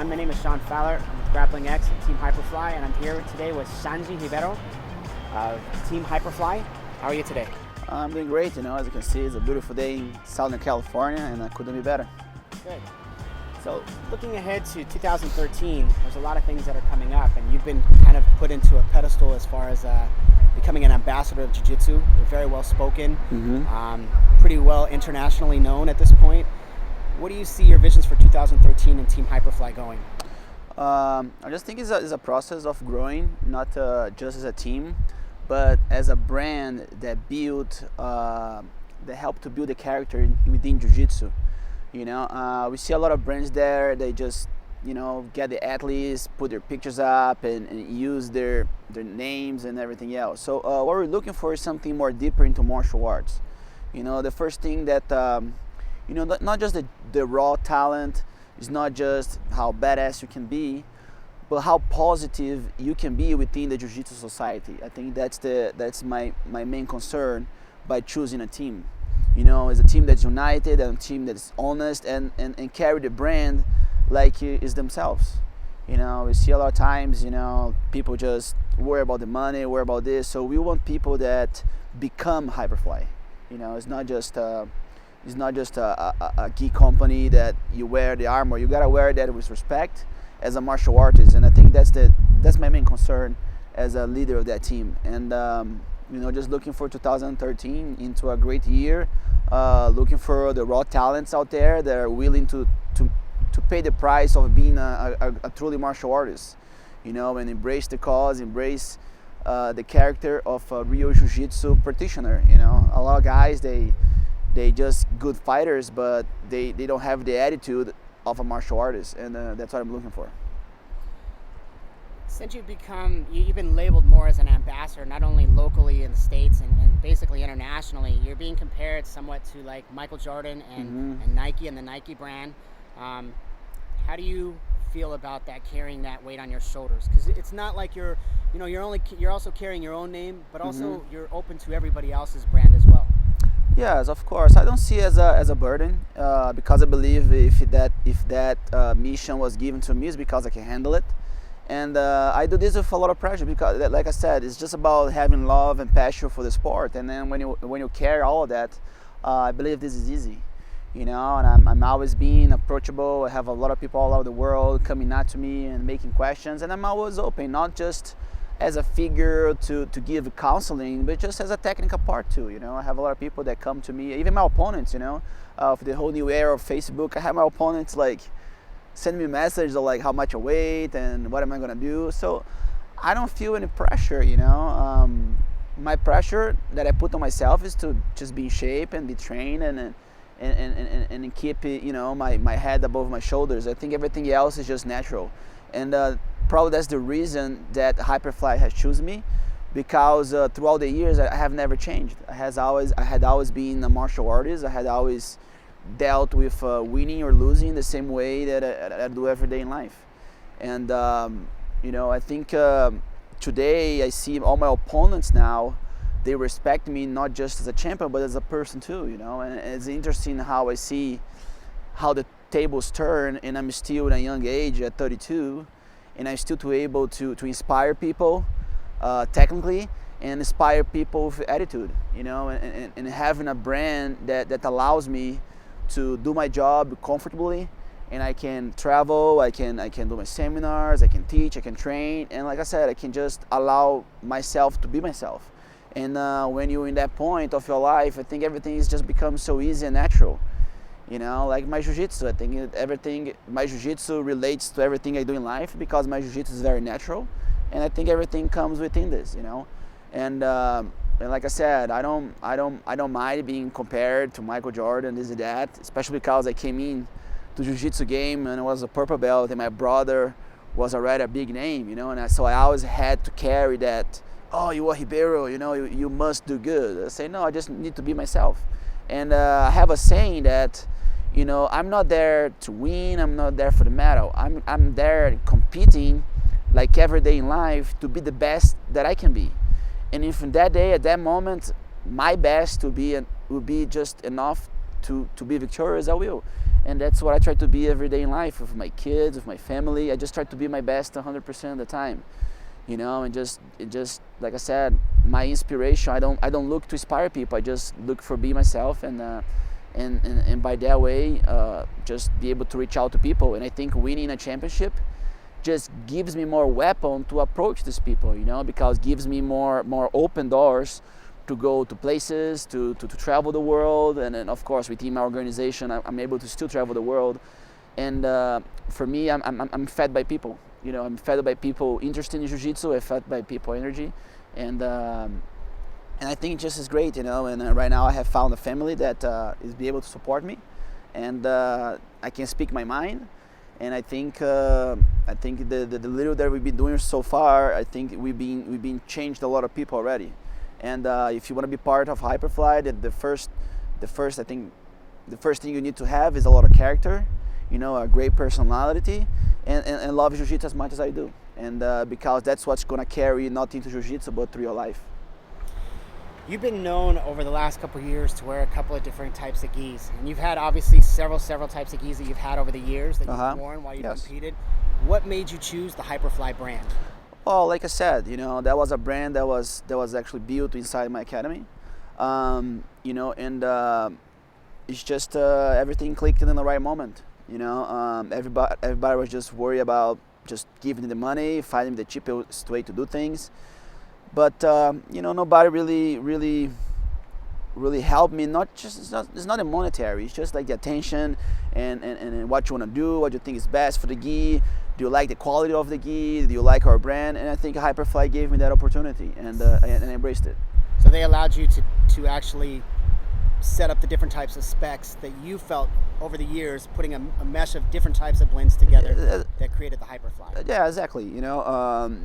everyone. My name is Shawn Fowler. I'm with Grappling X and Team Hyperfly, and I'm here today with Xande of Team Hyperfly. How are you today? I'm doing great. As you can see, it's a beautiful day in Southern California, and I couldn't be better. Good. So, looking ahead to 2013, there's a lot of things that are coming up, and you've been kind of put into a pedestal as far as becoming an ambassador of Jiu-Jitsu. You're very well spoken, pretty well internationally known at this point. What do you see your visions for 2013 and Team Hyperfly going? I just think it's a process of growing, not just as a team, but as a brand that help to build a character within Jiu-Jitsu. We see a lot of brands there. They just get the athletes, put their pictures up, and use their names and everything else. So what we're looking for is something more deeper into martial arts. The first thing that not just the raw talent, it's not just how badass you can be, but how positive you can be within the Jiu-Jitsu society. I think that's my main concern by choosing a team. It's a team that's united and a team that's honest and carry the brand like it's themselves. We see a lot of times, people just worry about the money, worry about this. So we want people that become Hyperfly. It's not just a geek company that you wear the armor. You gotta wear that with respect as a martial artist, and I think that's my main concern as a leader of that team. And just looking for 2013 into a great year, looking for the raw talents out there that are willing to pay the price of being a truly martial artist, and embrace the cause, embrace the character of a real Jiu-Jitsu practitioner. A lot of guys, they just good fighters, but they don't have the attitude of a martial artist, and that's what I'm looking for. Since you've been labeled more as an ambassador, not only locally in the States and basically internationally, you're being compared somewhat to like Michael Jordan and Nike and the Nike brand. How do you feel about that, carrying that weight on your shoulders? Because it's not like you're also carrying your own name, but also you're open to everybody else's brand as well. Yes, of course. I don't see it as a burden because I believe if that mission was given to me, it's because I can handle it. And I do this with a lot of pressure because, like I said, it's just about having love and passion for the sport. And then when you carry all of that, I believe this is easy, and I'm always being approachable. I have a lot of people all over the world coming out to me and making questions, and I'm always open, not just as a figure to give counseling, but just as a technical part too. I have a lot of people that come to me, even my opponents. For the whole new era of Facebook, I have my opponents like send me messages of like how much I weigh and what am I gonna do. So I don't feel any pressure. My pressure that I put on myself is to just be in shape and be trained and keep my head above my shoulders. I think everything else is just natural, and probably that's the reason that Hyperfly has chosen me, because throughout the years I have never changed. I had always been a martial artist. I had always dealt with winning or losing the same way that I do every day in life. And I think today I see all my opponents now, they respect me not just as a champion but as a person too. And it's interesting how I see how the tables turn, and I'm still at a young age at 32, and I'm still able to inspire people technically and inspire people with attitude, and having a brand that allows me to do my job comfortably, and I can travel, I can do my seminars, I can teach, I can train, and like I said, I can just allow myself to be myself. And when you're in that point of your life, I think everything is just becomes so easy and natural. Like my Jiu-Jitsu, I think my Jiu-Jitsu relates to everything I do in life because my Jiu-Jitsu is very natural, and I think everything comes within this, And like I said, I don't mind being compared to Michael Jordan, this and that, especially because I came in to Jiu-Jitsu game and I was a purple belt, and my brother was already a big name, and so I always had to carry that. Oh, you are Ribeiro, you must do good. I say no, I just need to be myself. And I have a saying that, I'm not there to win, I'm not there for the medal. I'm there competing like every day in life to be the best that I can be. And if in that day, at that moment, my best would be just enough to be victorious, I will. And that's what I try to be every day in life, with my kids, with my family. I just try to be my best 100% of the time, and just like I said, my inspiration. I don't look to inspire people. I just look for be myself, and by that way, just be able to reach out to people. And I think winning a championship just gives me more weapon to approach these people, because it gives me more open doors to go to places, to travel the world. And then of course within my organization, I'm able to still travel the world. And for me, I'm fed by people. I'm fed by people interested in Jiu-Jitsu. I'm fed by people energy, and I think it just is great, And right now I have found a family that is be able to support me, and I can speak my mind. And I think the little that we've been doing so far, I think we've been changed a lot of people already. And if you want to be part of Hyperfly, the first thing you need to have is a lot of character, a great personality, and love Jiu-Jitsu as much as I do. And because that's what's gonna carry not into Jiu-Jitsu but through your life. You've been known over the last couple of years to wear a couple of different types of gis, and you've had obviously several types of gis that you've had over the years that you've worn while you've competed. What made you choose the Hyperfly brand? Well, like I said, that was a brand that was actually built inside my academy, and it's just everything clicked in the right moment. Everybody was just worried about just giving the money, finding the cheapest way to do things. But nobody really helped me. It's not a monetary. It's just like the attention and what you want to do, what you think is best for the gi. Do you like the quality of the gi? Do you like our brand? And I think Hyperfly gave me that opportunity, and I embraced it. So they allowed you to actually set up the different types of specs that you felt over the years, putting a mesh of different types of blends together that created the Hyperfly. Yeah, exactly.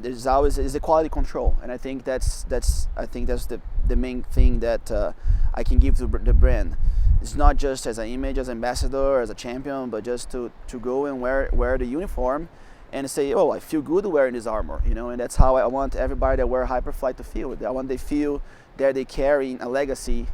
There's always is the quality control, and I think that's the main thing that I can give to the brand. It's not just as an image, as an ambassador, as a champion, but just to go and wear the uniform and say, oh, I feel good wearing this armor, and that's how I want everybody that wear Hyperfly to feel. I want they feel that they carry a legacy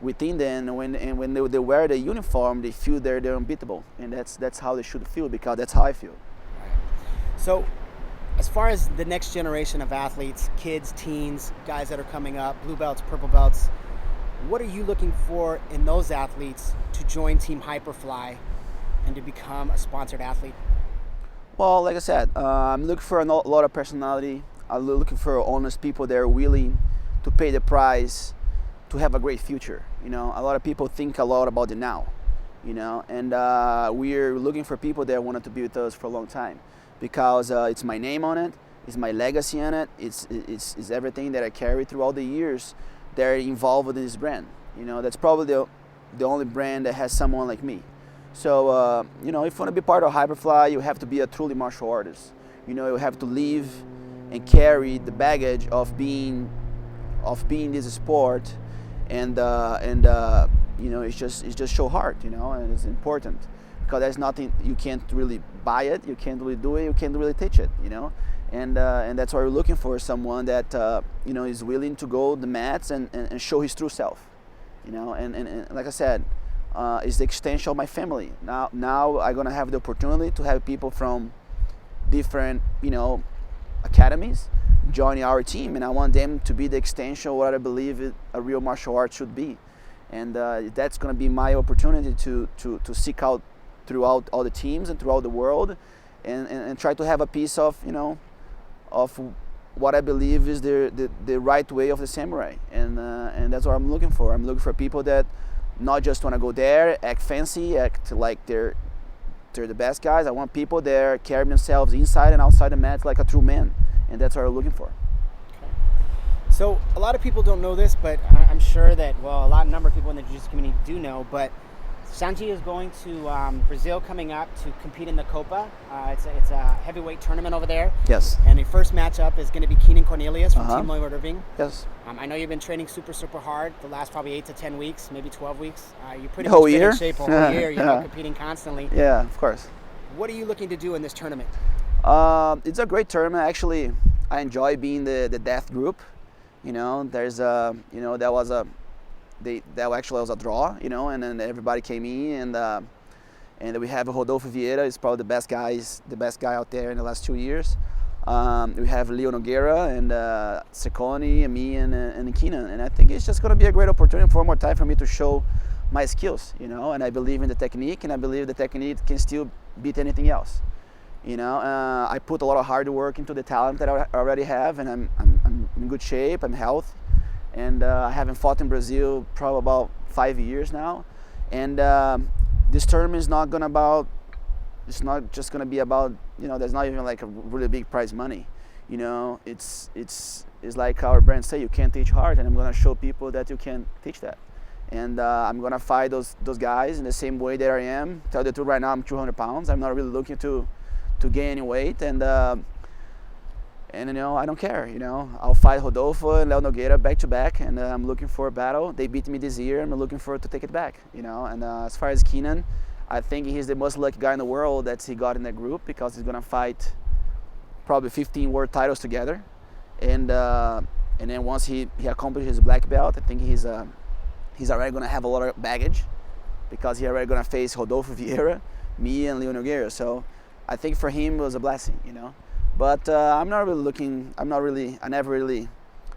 within them, and when they wear the uniform, they feel they're unbeatable, and that's how they should feel, because that's how I feel. Right. So, as far as the next generation of athletes, kids, teens, guys that are coming up, blue belts, purple belts, what are you looking for in those athletes to join Team Hyperfly and to become a sponsored athlete? Well, like I said, I'm looking for a lot of personality. I'm looking for honest people that are willing to pay the price to have a great future. A lot of people think a lot about the now, and we're looking for people that wanted to be with us for a long time, because it's my name on it, it's my legacy on it, it's everything that I carry through all the years that are involved in this brand. That's probably the only brand that has someone like me. So if you want to be part of Hyperfly, you have to be a truly martial artist. You have to live and carry the baggage of being this sport. And it's just so hard, and it's important, because there's nothing, you can't really buy it, you can't really do it, you can't really teach it, and that's why we're looking for someone that is willing to go the mats and show his true self, and like I said, it's the extension of my family. Now I'm gonna have the opportunity to have people from different academies joining our team, and I want them to be the extension of what I believe a real martial art should be, and that's going to be my opportunity to seek out throughout all the teams and throughout the world, and try to have a piece of of what I believe is the right way of the samurai, and that's what I'm looking for. I'm looking for people that not just want to go there, act fancy, act like they're the best guys. I want people there carrying themselves inside and outside the mat like a true man. And that's what we're looking for. Okay. So a lot of people don't know this, but I'm sure that, a number of people in the Jiu-Jitsu community do know, but Xande is going to Brazil coming up to compete in the Copa. It's a heavyweight tournament over there. Yes. And the first matchup is going to be Keenan Cornelius from Team Lloyd Irving. Yes. I know you've been training super hard the last probably 8 to 10 weeks, maybe 12 weeks. You're pretty much been in shape a whole year. You're competing constantly. Yeah, of course. What are you looking to do in this tournament? It's a great tournament. Actually, I enjoy being the death group. There's that was that actually was a draw, you know, and then everybody came in, and we have Rodolfo Vieira, is probably the best guy out there in the last 2 years. We have Leo Nogueira and Ciccone and me and Keenan, and I think it's just going to be a great opportunity for one more time for me to show my skills, you know, and I believe in the technique, and I believe the technique can still beat anything else, you know. I put a lot of hard work into the talent that I already have, and I'm in good shape, I'm healthy, and I haven't fought in Brazil probably about 5 years now, and this tournament is not it's not just going to be about, you know, there's not even like a really big prize money, you know. It's like our brand say, you can't teach hard, and I'm going to show people that you can teach that. And I'm going to fight those guys in the same way that I am. Tell the truth, right now I'm 200 pounds. I'm not really looking to gain any weight, and you know, I don't care, you know. I'll fight Rodolfo and Leo Nogueira back to back, and I'm looking for a battle. They beat me this year, I'm looking forward to take it back, you know. And as far as Keenan, I think he's the most lucky guy in the world that he got in that group, because he's going to fight probably 15 world titles together. And then once he accomplishes his black belt, I think he's already going to have a lot of baggage, because he's already going to face Rodolfo Vieira, me, and Leo Nogueira. So I think for him it was a blessing, you know. But I never really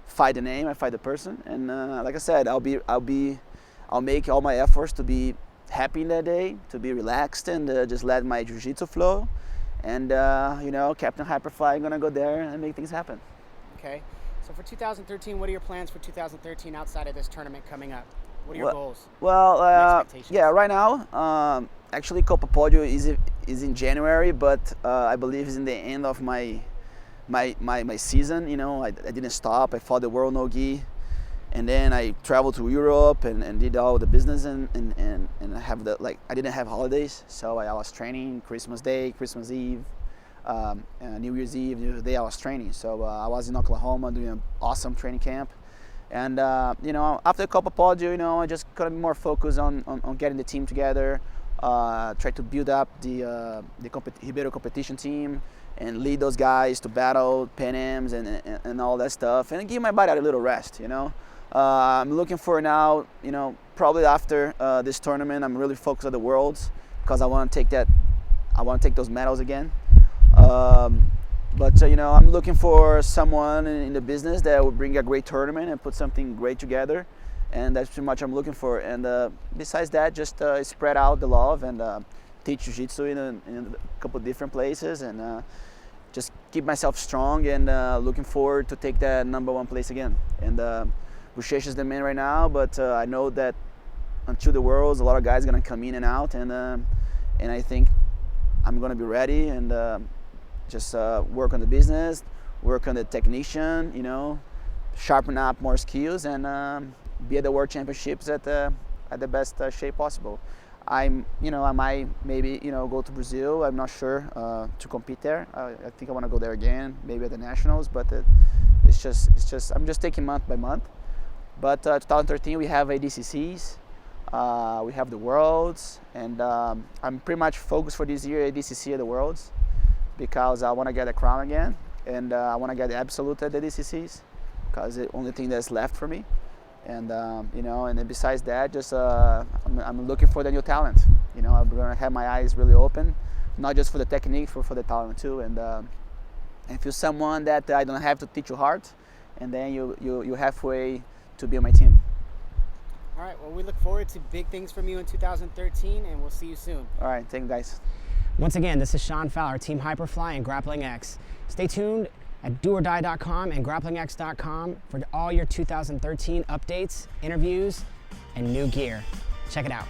fight the name, I fight the person. And like I said, I'll make all my efforts to be happy in that day, to be relaxed, and just let my jiu-jitsu flow. And you know, Captain Hyperfly gonna go there and make things happen. Okay. So for 2013, what are your plans for 2013 outside of this tournament coming up? What are your goals? Well, yeah, right now, actually Copa Podio is in January, but I believe it's in the end of my season. You know, I didn't stop. I fought the World No-Gi, and then I traveled to Europe and did all the business, and I have I didn't have holidays, so I was training Christmas Day, Christmas Eve, New Year's Eve, New Year's Day I was training. So I was in Oklahoma doing an awesome training camp. And you know, after the Copa Podio, you know, I just got more focused on getting the team together, try to build up the Ribeiro competition team, and lead those guys to battle Pan Ams and all that stuff, and give my body a little rest, you know. I'm looking for now, you know, probably after this tournament, I'm really focused on the Worlds, because I want to take those medals again. But you know, I'm looking for someone in the business that will bring a great tournament and put something great together, and that's pretty much what I'm looking for. And besides that, just spread out the love and teach jiu-jitsu in a couple different places, and just keep myself strong, and looking forward to take that #1 place again. And Buchecha is the man right now, but I know that until the Worlds, a lot of guys are gonna come in and out, and I think I'm gonna be ready, and just work on the business, work on the technician, you know, sharpen up more skills, and be at the World Championships at the best shape possible. I might maybe, you know, go to Brazil. I'm not sure to compete there. I think I want to go there again, maybe at the Nationals. But it's just I'm just taking month by month. But 2013 we have ADCCs, we have the Worlds, and I'm pretty much focused for this year ADCC at the Worlds, because I want to get a crown again, and I want to get the absolute at the DCCs, because it's the only thing that's left for me. And you know, and then besides that, just I'm looking for the new talent. You know, I'm gonna have my eyes really open, not just for the technique, for the talent too. And if you're someone that I don't have to teach you hard, and then you halfway to be on my team. All right. Well, we look forward to big things from you in 2013, and we'll see you soon. All right. Thank you, guys. Once again, this is Shawn Fowler, Team Hyperfly and Grappling X. Stay tuned at doordie.com and grapplingx.com for all your 2013 updates, interviews, and new gear. Check it out.